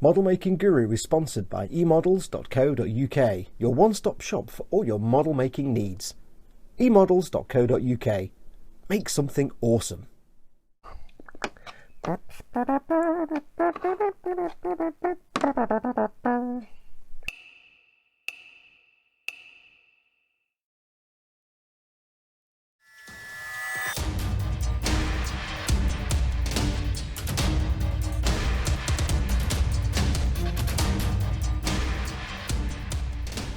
Model Making Guru is sponsored by emodels.co.uk, your one-stop shop for all your model making needs. emodels.co.uk. Make something awesome.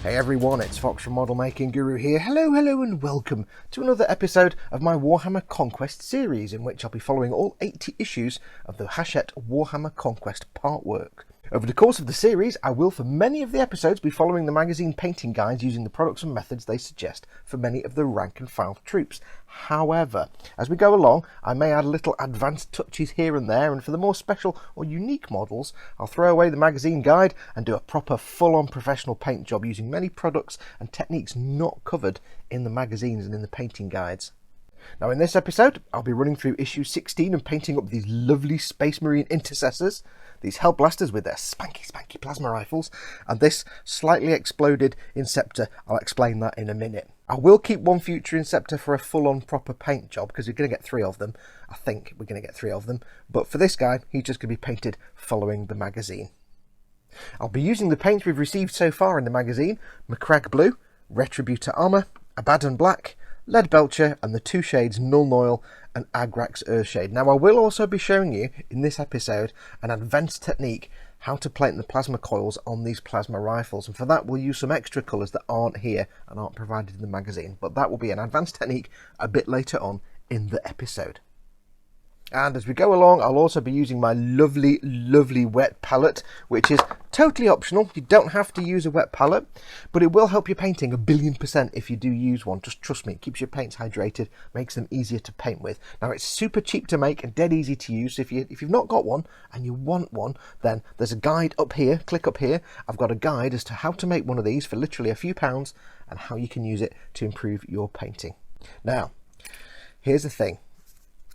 Hey everyone, it's Foxx from Model Making Guru here. Hello and welcome to another episode of my Warhammer Conquest series, in which I'll be following all 80 issues of the Hachette Warhammer Conquest partwork. Over the course of the series, I will for many of the episodes be following the magazine painting guides using the products and methods they suggest for many of the rank and file troops. However, as we go along, I may add little advanced touches here and there, and for the more special or unique models, I'll throw away the magazine guide and do a proper full-on professional paint job using many products and techniques not covered in the magazines and in the painting guides. Now in this episode, I'll be running through issue 16 and painting up these lovely Space Marine Intercessors, these Hellblasters with their spanky plasma rifles, and this slightly exploded Inceptor. I'll explain that in a minute. I will keep one future Inceptor for a full-on proper paint job, because we're going to get 3 of them. I think we're going to get 3 of them. But for this guy, he's just going to be painted following the magazine. I'll be using the paints we've received so far in the magazine: Macragge Blue, Retributor Armour, Abaddon Black, Lead Belcher, and the 2 shades Null Noil and Agrax Earthshade. Now I will also be showing you in this episode an advanced technique how to paint the plasma coils on these plasma rifles, and for that we'll use some extra colours that aren't here and aren't provided in the magazine, but that will be an advanced technique a bit later on in the episode. And as we go along, I'll also be using my lovely wet palette, which is totally optional. You don't have to use a wet palette, but it will help your painting 1,000,000,000% if you do use one. Just trust me, it keeps your paints hydrated, makes them easier to paint with. Now it's super cheap to make and dead easy to use. So if you've not got one and you want one, then there's a guide up here. Click up here. I've got a guide as to how to make one of these for literally a few pounds and how you can use it to improve your painting. Now, here's the thing.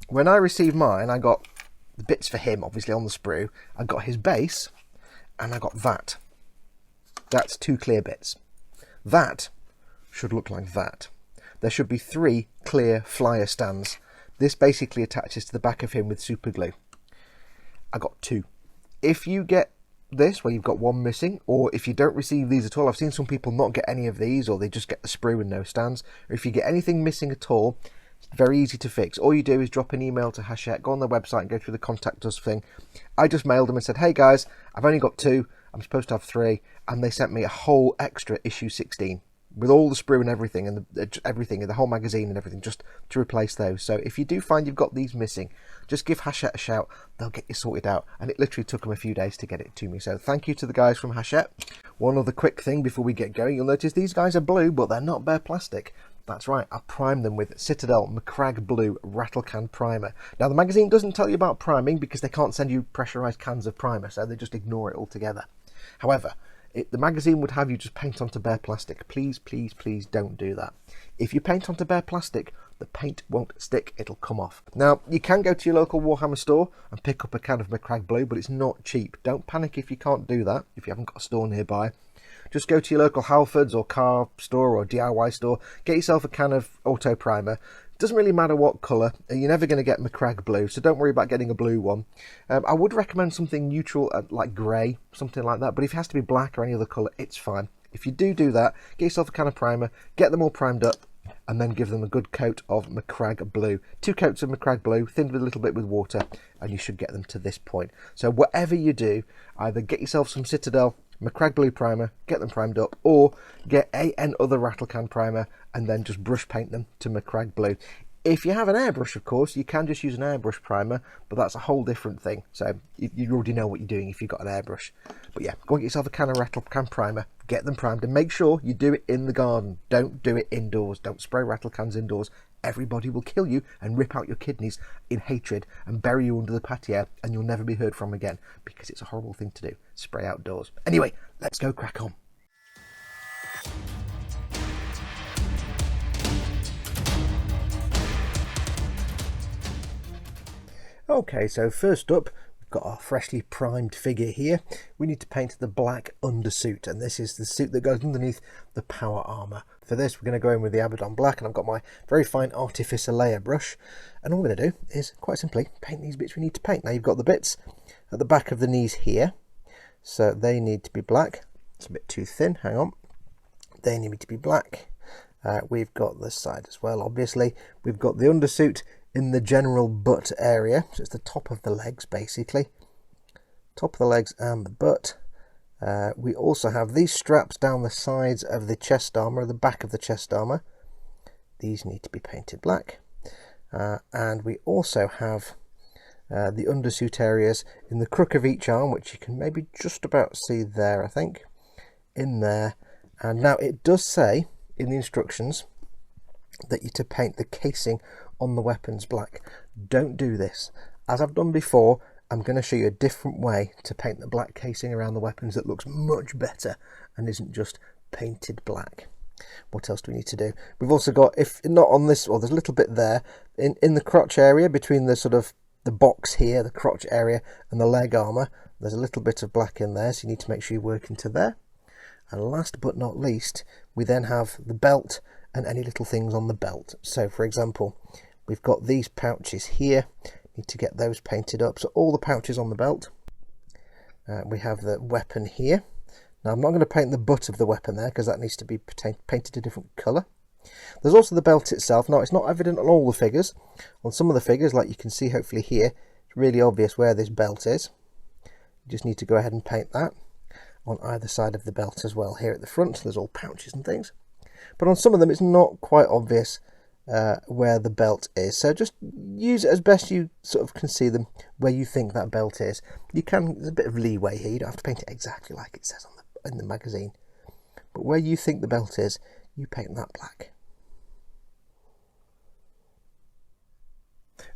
When I received mine, I got the bits for him, obviously, on the sprue. I got his base, and I got that. That's 2 clear bits. That should look like that. There should be 3 clear flyer stands. This basically attaches to the back of him with super glue. I got 2. If you get this, where you've got 1 missing, or if you don't receive these at all, I've seen some people not get any of these, or they just get the sprue and no stands, or if you get anything missing at all, it's very easy to fix. All you do is drop an email to Hachette, go on their website and go through the contact us thing. I just mailed them and said, hey guys, I've only got 2, I'm supposed to have 3, and they sent me a whole extra issue 16 with all the sprue and everything, and the whole magazine and everything, just to replace those. So if you do find you've got these missing, just give Hachette a shout, they'll get you sorted out. And it literally took them a few days to get it to me, so thank you to the guys from Hachette. One other quick thing before we get going, you'll notice these guys are blue, but they're not bare plastic. That's right, I primed them with Citadel Macragge Blue Rattle Can Primer. Now the magazine doesn't tell you about priming because they can't send you pressurised cans of primer, so they just ignore it altogether. However, the magazine would have you just paint onto bare plastic. Please don't do that. If you paint onto bare plastic, the paint won't stick, it'll come off. Now, you can go to your local Warhammer store and pick up a can of Macragge Blue, but it's not cheap. Don't panic if you can't do that, if you haven't got a store nearby. Just go to your local Halfords or car store or DIY store, get yourself a can of auto primer. It doesn't really matter what colour, you're never going to get Macragge Blue, so don't worry about getting a blue one. I would recommend something neutral, like grey, something like that, but if it has to be black or any other colour, it's fine. If you do that, get yourself a can of primer, get them all primed up, and then give them a good coat of Macragge Blue. 2 coats of Macragge Blue, thinned with a little bit with water, and you should get them to this point. So whatever you do, either get yourself some Citadel Macragge Blue primer, get them primed up, or get any other rattle can primer and then just brush paint them to Macragge Blue. If you have an airbrush, of course, you can just use an airbrush primer, but that's a whole different thing. So you already know what you're doing if you've got an airbrush. But yeah, go and get yourself a can of rattle can primer, get them primed, and make sure you do it in the garden. Don't do it indoors. Don't spray rattle cans indoors. Everybody will kill you and rip out your kidneys in hatred and bury you under the patio, and you'll never be heard from again, because it's a horrible thing to do. Spray outdoors. Anyway, let's go crack on. Okay, so first up, Got our freshly primed figure here. We need to paint the black undersuit, and this is the suit that goes underneath the power armor. For this, we're going to go in with the Abaddon black, and I've got my very fine Artificer layer brush, and all we're going to do is quite simply paint these bits we need to paint. Now you've got the bits at the back of the knees here, so they need to be black. It's a bit too thin, hang on. They need to be black. We've got this side as well, obviously. We've got the undersuit in the general butt area, so it's the top of the legs basically, top of the legs and the butt. We also have these straps down the sides of the chest armor, the back of the chest armor. These need to be painted black. And we also have the undersuit areas in the crook of each arm, which you can maybe just about see there, I think, in there. And now it does say in the instructions that you're to paint the casing on the weapons black. Don't do this. As I've done before, I'm going to show you a different way to paint the black casing around the weapons that looks much better and isn't just painted black. What else do we need to do? We've also got, if not on this, well, there's a little bit there in the crotch area between the sort of the box here, the crotch area, and the leg armor. There's a little bit of black in there, so you need to make sure you work into there. And last but not least, we then have the belt and any little things on the belt. So for example, we've got these pouches here, need to get those painted up. So all the pouches on the belt. We have the weapon here. Now I'm not going to paint the butt of the weapon there because that needs to be painted a different colour. There's also the belt itself. Now it's not evident on all the figures. On some of the figures, like you can see hopefully here, it's really obvious where this belt is. You just need to go ahead and paint that on either side of the belt as well. Here at the front there's all pouches and things, but on some of them it's not quite obvious where the belt is, so just use it as best you sort of can see them where you think that belt is. You can, there's a bit of leeway here, you don't have to paint it exactly like it says on in the magazine, but where you think the belt is, you paint that black.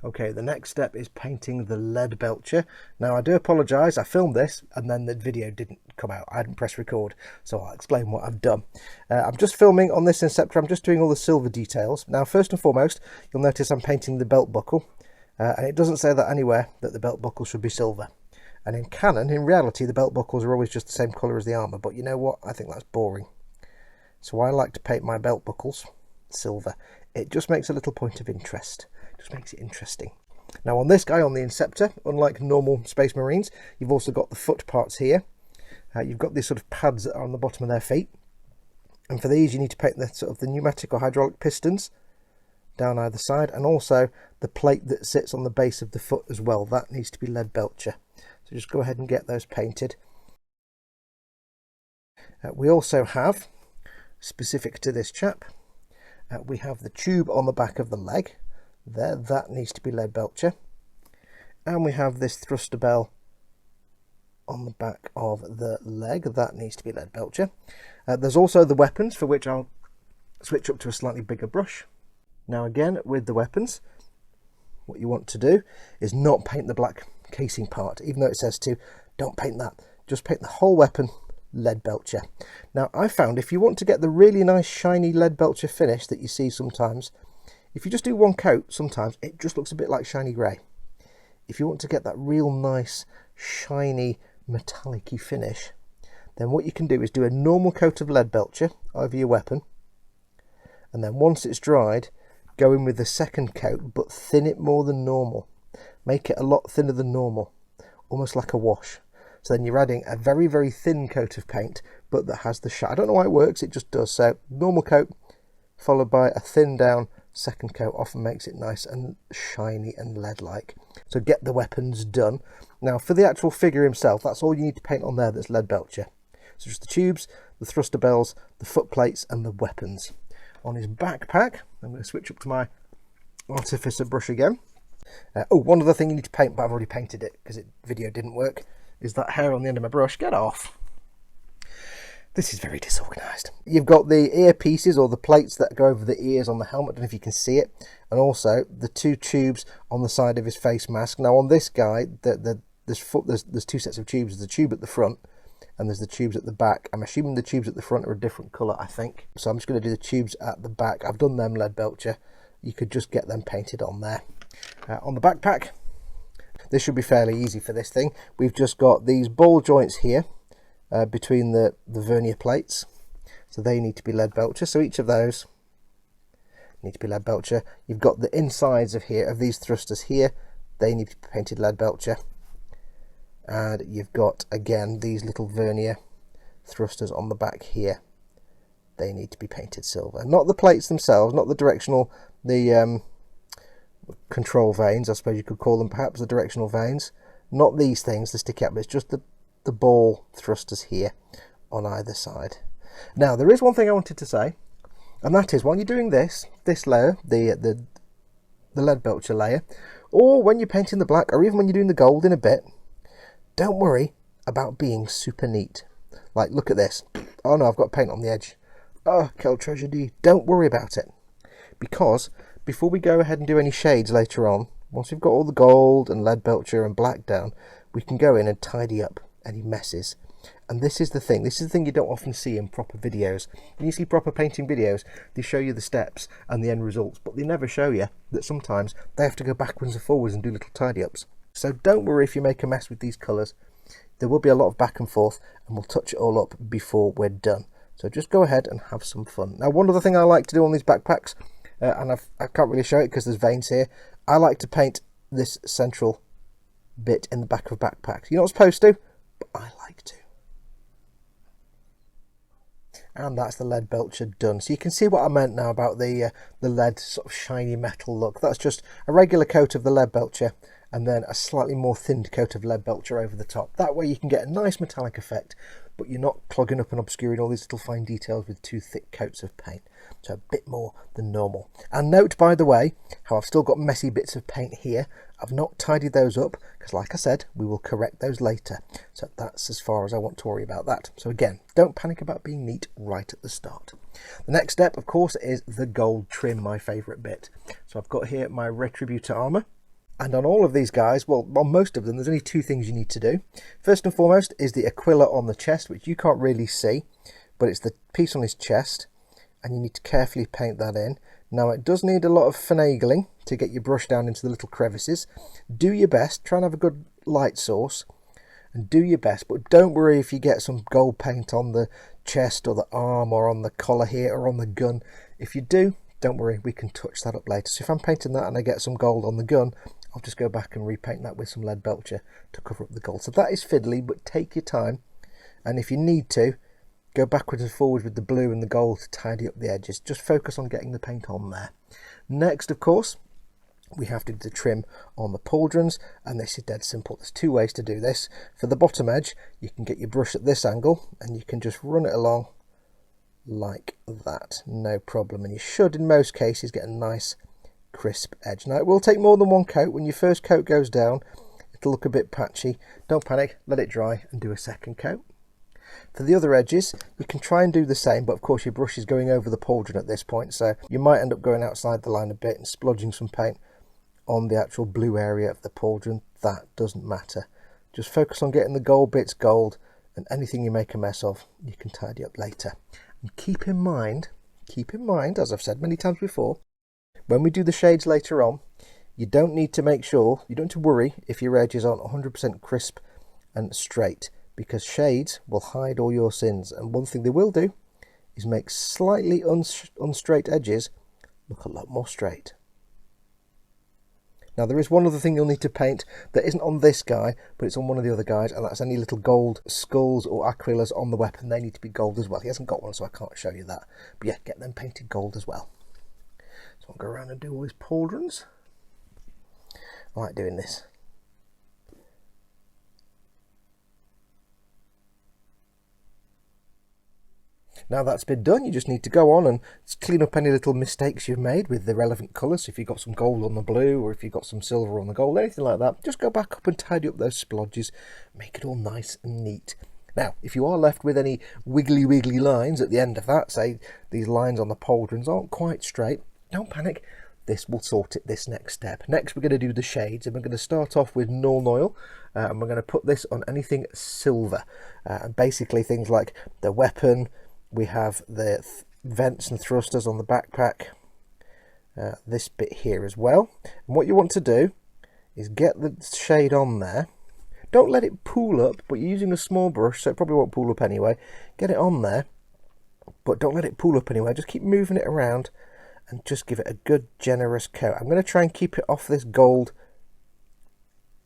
Okay, the next step is painting the lead Belcher. Now I do apologise, I filmed this and then the video didn't come out. I hadn't pressed record, so I'll explain what I've done. I'm just filming on this Inceptor, I'm just doing all the silver details. Now first and foremost, you'll notice I'm painting the belt buckle, and it doesn't say that anywhere that the belt buckle should be silver. And in canon, in reality, the belt buckles are always just the same colour as the armour, but you know what, I think that's boring. So I like to paint my belt buckles silver. It just makes a little point of interest. Just makes it interesting. Now on this guy, on the Inceptor, unlike normal Space Marines, you've also got the foot parts here. You've got these sort of pads that are on the bottom of their feet, and for these you need to paint the sort of the pneumatic or hydraulic pistons down either side, and also the plate that sits on the base of the foot as well. That needs to be lead Belcher. So just go ahead and get those painted. We also have, specific to this chap, we have the tube on the back of the leg. There, that needs to be lead Belcher, and we have this thruster bell on the back of the leg. That needs to be lead Belcher. There's also the weapons, for which I'll switch up to a slightly bigger brush. Now again, with the weapons, what you want to do is not paint the black casing part, even though it says to. Don't paint that, just paint the whole weapon lead Belcher. Now I found if you want to get the really nice shiny lead Belcher finish that you see sometimes, if you just do one coat, sometimes it just looks a bit like shiny grey. If you want to get that real nice, shiny, metallic-y finish, then what you can do is do a normal coat of lead Belcher over your weapon, and then once it's dried, go in with the second coat, but thin it more than normal. Make it a lot thinner than normal, almost like a wash. So then you're adding a very, very thin coat of paint, but that has the shine. I don't know why it works, it just does. So normal coat, followed by a thin down second coat, often makes it nice and shiny and lead-like. So get the weapons done. Now for the actual figure himself, that's all you need to paint on there that's lead Belcher. So just the tubes, the thruster bells, the foot plates and the weapons. On his backpack, I'm going to switch up to my Artificer brush again. One other thing you need to paint, but I've already painted it because the video didn't work, is that hair on the end of my brush. Get off! This is very disorganised. You've got the ear pieces, or the plates that go over the ears on the helmet. I don't know if you can see it. And also the two tubes on the side of his face mask. Now on this guy, there's two sets of tubes. There's a tube at the front and there's the tubes at the back. I'm assuming the tubes at the front are a different colour, I think. So I'm just going to do the tubes at the back. I've done them lead Belcher. You could just get them painted on there. On the backpack, this should be fairly easy for this thing. We've just got these ball joints here between the vernier plates, so they need to be lead Belcher. So each of those need to be lead Belcher. You've got the insides of these thrusters here, they need to be painted lead Belcher. And you've got, again, these little vernier thrusters on the back here, they need to be painted silver. Not the plates themselves, not the directional, the control vanes, I suppose you could call them, perhaps the directional vanes. Not these things, the sticky out, but it's just the ball thrusters here on either side. Now, there is one thing I wanted to say, and that is, while you're doing this layer, the lead Belcher layer, or when you're painting the black, or even when you're doing the gold in a bit, don't worry about being super neat. Like, look at this. Oh no, I've got paint on the edge. Oh, quelle tragédie. Don't worry about it. Because before we go ahead and do any shades later on, once we've got all the gold and lead Belcher and black down, we can go in and tidy up any messes. And this is the thing you don't often see in proper videos. When you see proper painting videos, they show you the steps and the end results, but they never show you that sometimes they have to go backwards and forwards and do little tidy ups. So don't worry if you make a mess with these colours. There will be a lot of back and forth, and we'll touch it all up before we're done. So just go ahead and have some fun. Now, one other thing I like to do on these backpacks, and I can't really show it because there's veins here, I like to paint this central bit in the back of backpacks. You're not supposed to, but I like to. And that's the lead Belcher done. So you can see what I meant now about the lead sort of shiny metal look. That's just a regular coat of the lead Belcher, and then a slightly more thinned coat of lead Belcher over the top. That way you can get a nice metallic effect, but you're not clogging up and obscuring all these little fine details with two thick coats of paint. So a bit more than normal. And note, by the way, how I've still got messy bits of paint here. I've not tidied those up, because like I said, we will correct those later. So that's as far as I want to worry about that. So again, don't panic about being neat right at the start. The next step, of course, is the gold trim, my favourite bit. So I've got here my Retributor armour. And on all of these guys, well, on most of them, there's only two things you need to do. First and foremost is the Aquila on the chest, which you can't really see, but it's the piece on his chest, and you need to carefully paint that in. Now, it does need a lot of finagling to get your brush down into the little crevices. Do your best, try and have a good light source, and do your best, but don't worry if you get some gold paint on the chest or the arm or on the collar here or on the gun. If you do, don't worry, we can touch that up later. So if I'm painting that and I get some gold on the gun, I'll just go back and repaint that with some lead Belcher to cover up the gold. So that is fiddly, but take your time. And if you need to, go backwards and forwards with the blue and the gold to tidy up the edges. Just focus on getting the paint on there. Next, of course, we have to do the trim on the pauldrons, and this is dead simple. There's two ways to do this. For the bottom edge, you can get your brush at this angle, and you can just run it along like that. No problem. And you should, in most cases, get a nice crisp edge. Now, it will take more than one coat. When your first coat goes down, it'll look a bit patchy. Don't panic, let it dry and do a second coat. For the other edges, you can try and do the same, but of course your brush is going over the pauldron at this point, so you might end up going outside the line a bit and splodging some paint on the actual blue area of the pauldron. That doesn't matter. Just focus on getting the gold bits gold, and anything you make a mess of, you can tidy up later. And keep in mind, as I've said many times before, when we do the shades later on, you don't need to worry if your edges aren't 100% crisp and straight, because shades will hide all your sins. And one thing they will do is make slightly unstraight edges look a lot more straight. Now, there is one other thing you'll need to paint that isn't on this guy, but it's on one of the other guys, and that's any little gold skulls or aquilas on the weapon. They need to be gold as well. He hasn't got one, so I can't show you that. But yeah, get them painted gold as well. So I'll go around and do all his pauldrons. I like doing this. Now that's been done, you just need to go on and clean up any little mistakes you've made with the relevant colours. If you've got some gold on the blue, or if you've got some silver on the gold, anything like that, just go back up and tidy up those splodges, make it all nice and neat. Now, if you are left with any wiggly lines at the end of that, say these lines on the pauldrons aren't quite straight, don't panic. This will sort it this next step. Next, we're going to do the shades, and we're going to start off with Null Oil, and we're going to put this on anything silver. Basically things like the weapon. We have the vents and thrusters on the backpack, this bit here as well. And what you want to do is get the shade on there. Don't let it pool up, but you're using a small brush, so it probably won't pool up anyway. Get it on there, but don't let it pool up anyway. Just keep moving it around and just give it a good generous coat. I'm going to try and keep it off this gold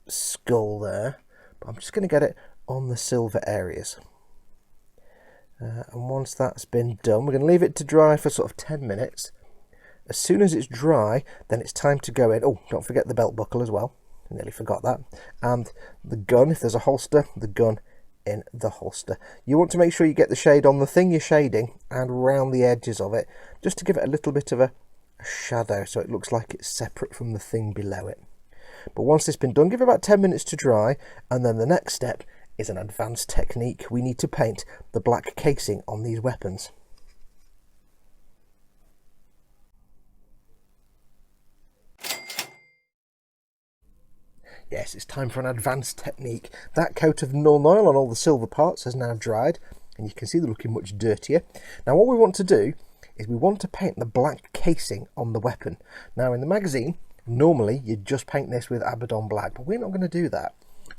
skull there, but I'm just going to get it on the silver areas. And once that's been done, we're going to leave it to dry for sort of 10 minutes. As soon as it's dry, then it's time to go in. Oh, don't forget the belt buckle as well. I nearly forgot that. And the gun, if there's a holster, the gun in the holster. You want to make sure you get the shade on the thing you're shading and around the edges of it, just to give it a little bit of a shadow so it looks like it's separate from the thing below it. But once it's been done, give it about 10 minutes to dry, and then the next step is an advanced technique. We need to paint the black casing on these weapons. Yes, it's time for an advanced technique. That coat of null oil on all the silver parts has now dried, and you can see they're looking much dirtier. Now what we want to do is we want to paint the black casing on the weapon. Now in the magazine, normally you'd just paint this with Abaddon Black, but we're not going to do that.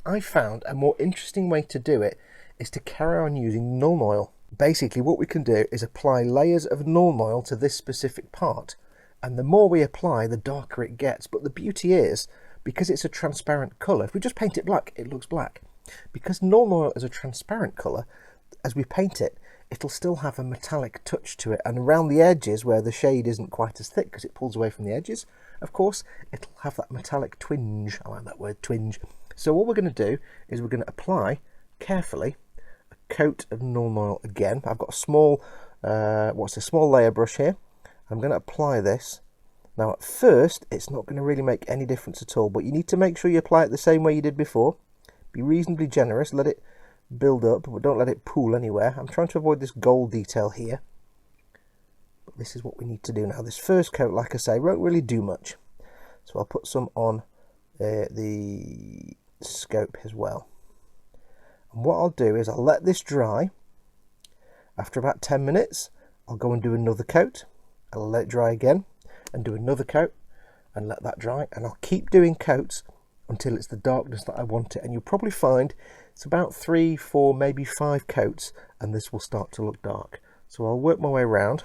I found a more interesting way to do it is to carry on using null oil. Basically what we can do is apply layers of null oil to this specific part, and the more we apply, the darker it gets. But the beauty is, because it's a transparent colour, if we just paint it black, it looks black. Because null oil is a transparent colour, as we paint it, it'll still have a metallic touch to it, and around the edges where the shade isn't quite as thick because it pulls away from the edges, of course, it'll have that metallic twinge. I like that word, twinge. So what we're going to do is we're going to apply carefully a coat of null oil again. I've got a small, small layer brush here. I'm going to apply this. Now at first it's not going to really make any difference at all, but you need to make sure you apply it the same way you did before. Be reasonably generous, let it build up, but don't let it pool anywhere. I'm trying to avoid this gold detail here, but this is what we need to do now. This first coat, like I say, won't really do much, so I'll put some on the scope as well. And what I'll do is I'll let this dry. After about 10 minutes I'll go and do another coat. I'll let it dry again and do another coat and let that dry, and I'll keep doing coats until it's the darkness that I want it. And you'll probably find it's about 3, 4, maybe 5 coats and this will start to look dark. So I'll work my way around.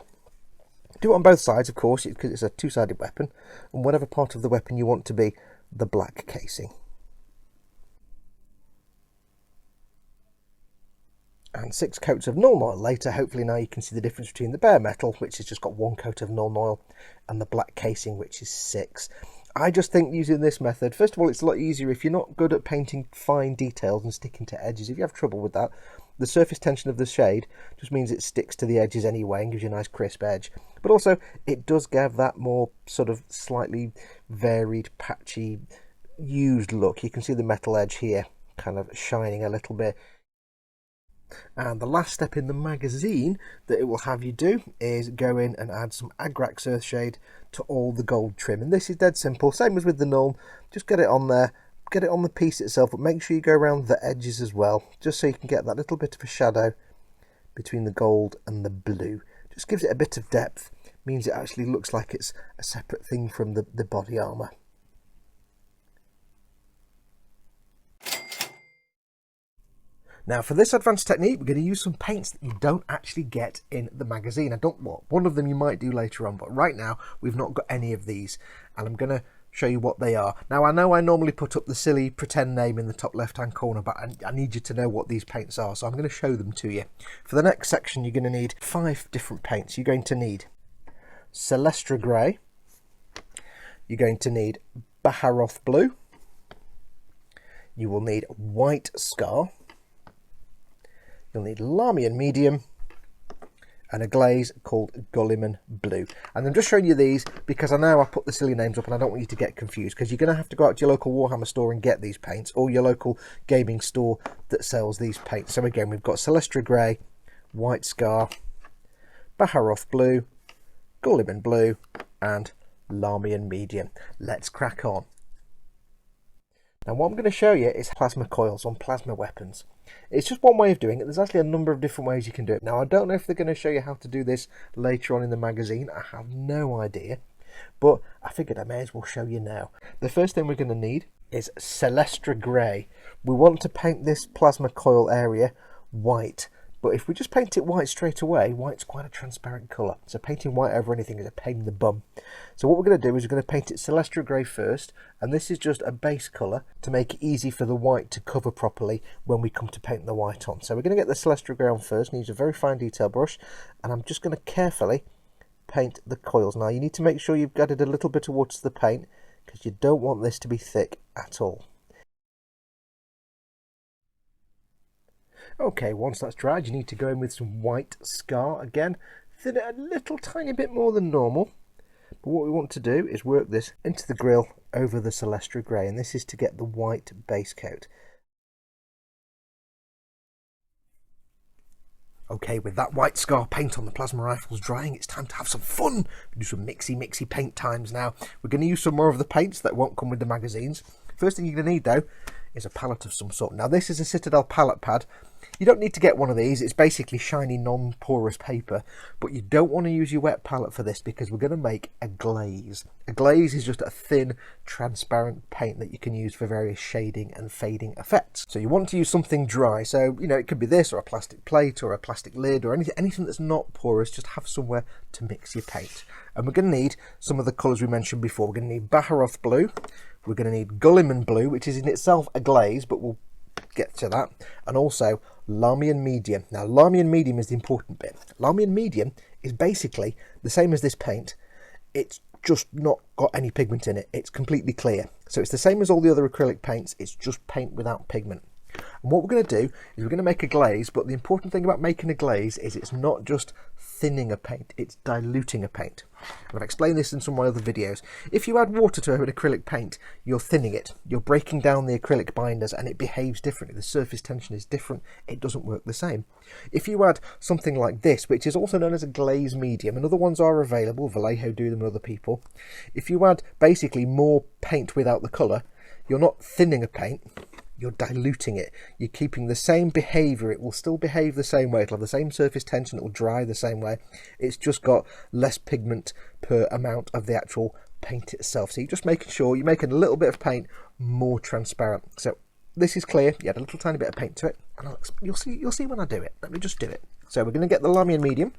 Do it on both sides, of course, because it's a two-sided weapon, and whatever part of the weapon you want to be the black casing. And 6 coats of null oil later, hopefully now you can see the difference between the bare metal, which has just got 1 coat of null oil, and the black casing, which is 6. I just think using this method, first of all, it's a lot easier if you're not good at painting fine details and sticking to edges. If you have trouble with that, the surface tension of the shade just means it sticks to the edges anyway and gives you a nice crisp edge. But also, it does give that more sort of slightly varied, patchy, used look. You can see the metal edge here kind of shining a little bit. And the last step in the magazine that it will have you do is go in and add some Agrax Earthshade to all the gold trim. And this is dead simple, same as with the null. Just get it on there, get it on the piece itself, but make sure you go around the edges as well, just so you can get that little bit of a shadow between the gold and the blue. Just gives it a bit of depth, means it actually looks like it's a separate thing from the body armour. Now for this advanced technique, we're going to use some paints that you don't actually get in the magazine. One of them you might do later on, but right now we've not got any of these, and I'm going to show you what they are. Now I know I normally put up the silly pretend name in the top left hand corner, but I need you to know what these paints are, so I'm going to show them to you. For the next section you're going to need 5 different paints. You're going to need Celestra Grey, you're going to need Baharoth Blue, you will need White Scar, you'll need Larmian Medium, and a glaze called Gulliman Blue. And I'm just showing you these because I know I put the silly names up and I don't want you to get confused, because you're going to have to go out to your local Warhammer store and get these paints, or your local gaming store that sells these paints. So again, we've got Celestra Grey, White Scar, Baharoth Blue, Gulliman Blue, and Larmian Medium. Let's crack on. Now what I'm going to show you is plasma coils on plasma weapons. It's just one way of doing it. There's actually a number of different ways you can do it. Now I don't know if they're going to show you how to do this later on in the magazine. I have no idea. But I figured I may as well show you now. The first thing we're going to need is Celestra Grey. We want to paint this plasma coil area white, but if we just paint it white straight away, white's quite a transparent colour, so painting white over anything is a pain in the bum. So what we're going to do is we're going to paint it Celestra Grey first, and this is just a base colour to make it easy for the white to cover properly when we come to paint the white on. So we're going to get the Celestra Grey on first, and use a very fine detail brush, and I'm just going to carefully paint the coils. Now you need to make sure you've added a little bit of water to the paint, because you don't want this to be thick at all. Okay, once that's dried, you need to go in with some white scar again. Thin it a little tiny bit more than normal. But what we want to do is work this into the grill over the Celestra Grey, and this is to get the white base coat. Okay, with that white scar paint on the plasma rifles drying, it's time to have some fun. Do some mixy paint times now. We're going to use some more of the paints that won't come with the magazines. First thing you're going to need though is a palette of some sort. Now this is a Citadel palette pad. You don't need to get one of these, it's basically shiny non-porous paper, but you don't want to use your wet palette for this because we're going to make a glaze. A glaze is just a thin, transparent paint that you can use for various shading and fading effects. So you want to use something dry, so you know it could be this or a plastic plate or a plastic lid or anything that's not porous, just have somewhere to mix your paint. And we're going to need some of the colours we mentioned before. We're going to need Baharoth blue, we're going to need Gulliman blue, which is in itself a glaze, but we'll get to that, and also Lahmian medium. Now Lahmian medium is the important bit. Lahmian medium is basically the same as this paint, it's just not got any pigment in it, it's completely clear. So it's the same as all the other acrylic paints, it's just paint without pigment. And what we're going to do is we're going to make a glaze, but the important thing about making a glaze is it's not just thinning a paint, it's diluting a paint. And I've explained this in some of my other videos. If you add water to an acrylic paint, you're thinning it, you're breaking down the acrylic binders, and it behaves differently. The surface tension is different, it doesn't work the same. If you add something like this, which is also known as a glaze medium, and other ones are available, Vallejo do them and other people, if you add basically more paint without the colour, you're not thinning a paint, you're diluting it. You're keeping the same behaviour. It will still behave the same way. It'll have the same surface tension. It will dry the same way. It's just got less pigment per amount of the actual paint itself. So you're just making sure you're making a little bit of paint more transparent. So this is clear. You add a little tiny bit of paint to it, and you'll see when I do it. Let me just do it. So we're going to get the Lahmian medium.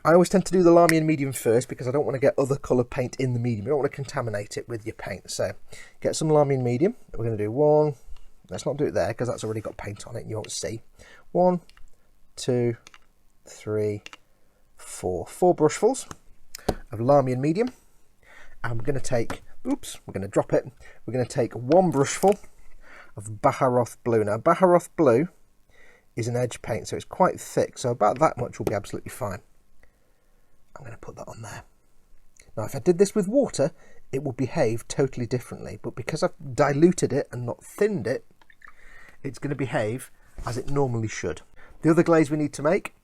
I always tend to do the Lahmian medium first because I don't want to get other colour paint in the medium. You don't want to contaminate it with your paint. So get some Lahmian medium. We're going to do one. Let's not do it there because that's already got paint on it and you won't see. 1, 2, 3, 4. 4 brushfuls of Lahmian medium. And we're going to take, we're going to drop it. We're going to take 1 brushful of Baharoth blue. Now Baharoth blue is an edge paint, so it's quite thick, so about that much will be absolutely fine. I'm going to put that on there. Now if I did this with water, it will behave totally differently, but because I've diluted it and not thinned it, it's going to behave as it normally should. The other glaze we need to make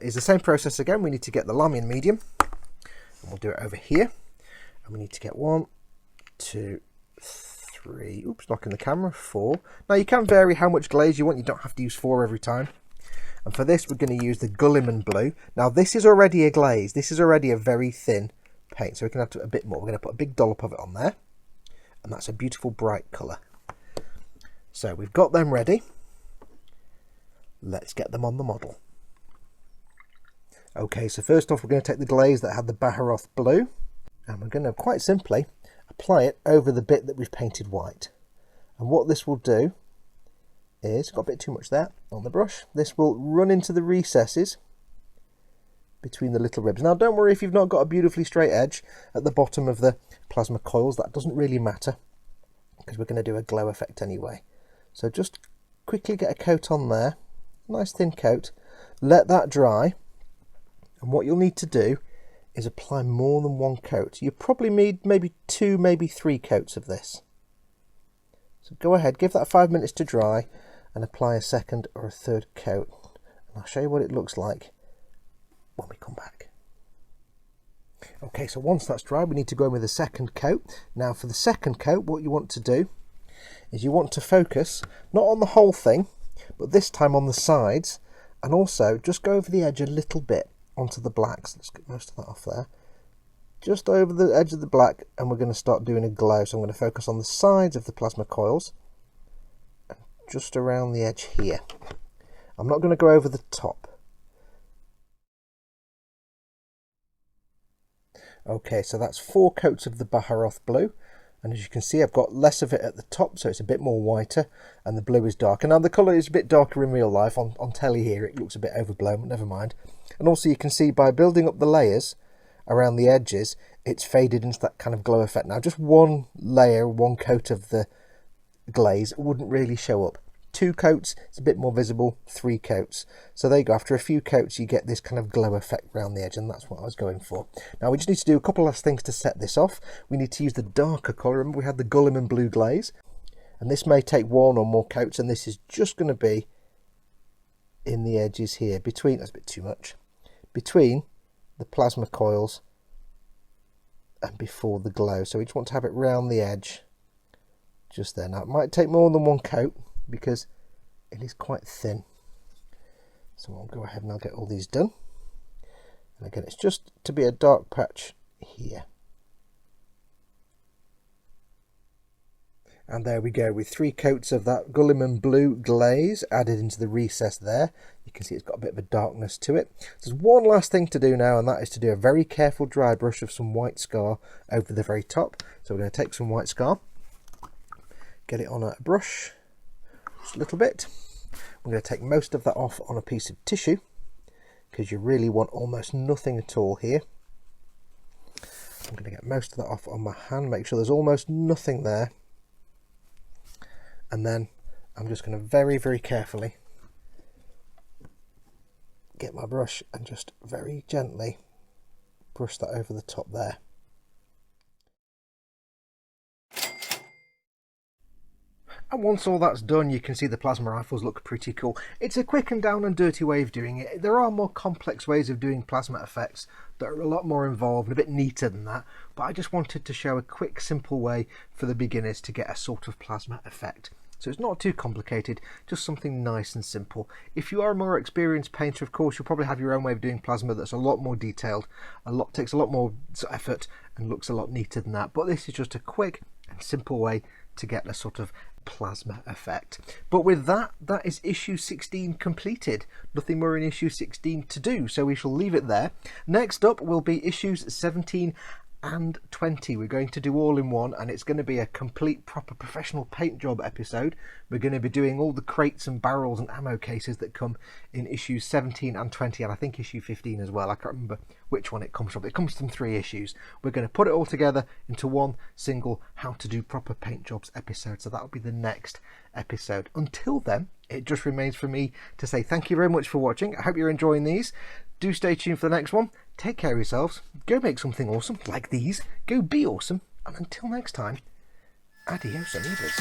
is the same process again. We need to get the Lahmian medium, and we'll do it over here. And we need to get 1, 2, 3, knocking the camera, 4. Now you can vary how much glaze you want, you don't have to use 4 every time. And for this we're going to use the Gulliman blue. Now this is already a glaze, this is already a very thin paint, so we can add a bit more. We're going to put a big dollop of it on there, and that's a beautiful bright colour. So we've got them ready. Let's get them on the model. Okay, so first off we're going to take the glaze that had the Baharoth blue, and we're going to quite simply apply it over the bit that we've painted white. And what this will do is, got a bit too much there on the brush, this will run into the recesses between the little ribs. Now don't worry if you've not got a beautifully straight edge at the bottom of the plasma coils, that doesn't really matter because we're going to do a glow effect anyway. So just quickly get a coat on there, nice thin coat, let that dry, and what you'll need to do is apply more than 1 coat. You probably need maybe 2, maybe 3 coats of this. So go ahead, give that 5 minutes to dry and apply a second or a third coat, and I'll show you what it looks like when we come back. Okay, so once that's dry we need to go in with a second coat. Now for the second coat what you want to do is you want to focus not on the whole thing, but this time on the sides, and also just go over the edge a little bit onto the blacks. Let's get most of that off there. just over the edge of the black, and we're going to start doing a glow. So I'm going to focus on the sides of the plasma coils and just around the edge here. I'm not going to go over the top. Okay, so that's 4 coats of the Baharoth blue, and as you can see I've got less of it at the top, so it's a bit more whiter, and the blue is darker. Now the colour is a bit darker in real life. On telly here it looks a bit overblown, but never mind. And also you can see by building up the layers around the edges, it's faded into that kind of glow effect. Now just one layer, one coat of the glaze wouldn't really show up. 2 coats, it's a bit more visible. 3 coats. So there you go. After a few coats, you get this kind of glow effect around the edge, and that's what I was going for. Now we just need to do a couple last things to set this off. We need to use the darker colour. Remember we had the Gulliman blue glaze, and this may take 1 or more coats, and this is just going to be in the edges here, between, that's a bit too much, between the plasma coils and before the glow. So we just want to have it round the edge, just there. Now it might take more than 1 coat, because it is quite thin. So I'll go ahead and I'll get all these done. And again, it's just to be a dark patch here. And there we go, with 3 coats of that Gulliman blue glaze added into the recess there. You can see it's got a bit of a darkness to it. There's one last thing to do now, and that is to do a very careful dry brush of some white scar over the very top. So we're going to take some white scar, get it on a brush, just a little bit. We're going to take most of that off on a piece of tissue, because you really want almost nothing at all here. I'm going to get most of that off on my hand, make sure there's almost nothing there. And then I'm just going to very, very carefully get my brush and just very gently brush that over the top there. And once all that's done, you can see the plasma rifles look pretty cool. It's a quick and down and dirty way of doing it. There are more complex ways of doing plasma effects that are a lot more involved, a bit neater than that, but I just wanted to show a quick, simple way for the beginners to get a sort of plasma effect. So it's not too complicated, just something nice and simple. If you are a more experienced painter, of course, you'll probably have your own way of doing plasma that's a lot more detailed, takes a lot more effort and looks a lot neater than that. But this is just a quick and simple way to get a sort of plasma effect. But with that, that is issue 16 completed. Nothing more in issue 16 to do, so we shall leave it there. Next up will be issues 17 and 20. We're going to do all in one, and it's going to be a complete proper professional paint job episode. We're going to be doing all the crates and barrels and ammo cases that come in issues 17 and 20, and I think issue 15 as well. I can't remember which one it comes from. It comes from 3 issues. We're going to put it all together into one single how to do proper paint jobs episode, so that'll be the next episode. Until then, it just remains for me to say thank you very much for watching. I hope you're enjoying these. Do stay tuned for the next one. Take care of yourselves. Go make something awesome like these. Go be awesome. And until next time, adios amigos.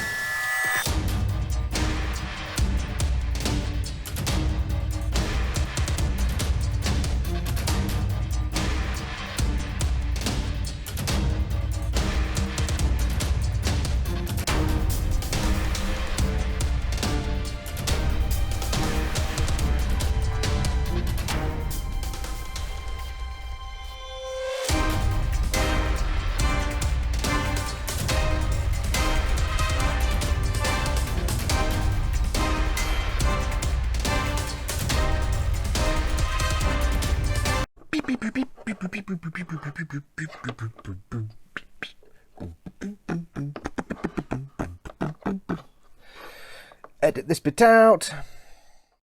Edit this bit out.